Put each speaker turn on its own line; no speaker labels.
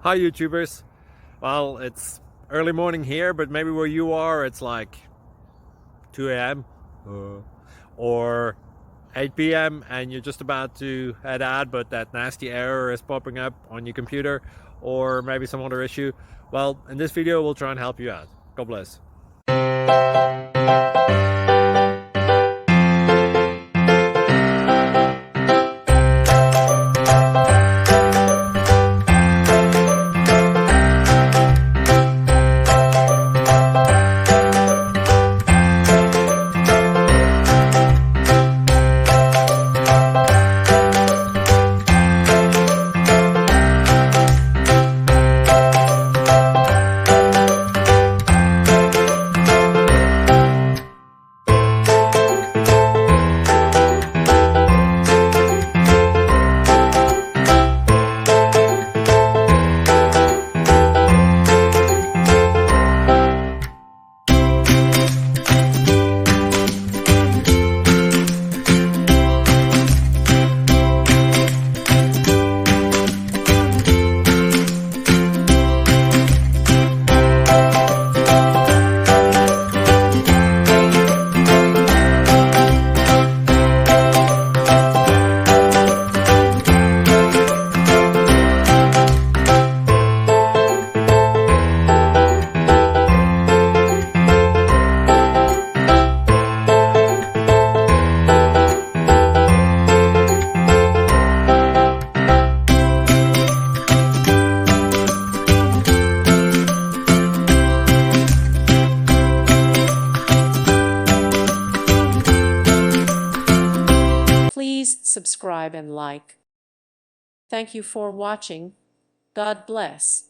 Hi YouTubers. Well, it's early morning here, but maybe where you are it's like 2 a.m. or 8 p.m. and you're just about to head out, but that nasty error is popping up on your computer, or maybe some other issue. Well, in this video we'll try and help you out. God bless.
Please subscribe and like. Thank you for watching. God bless.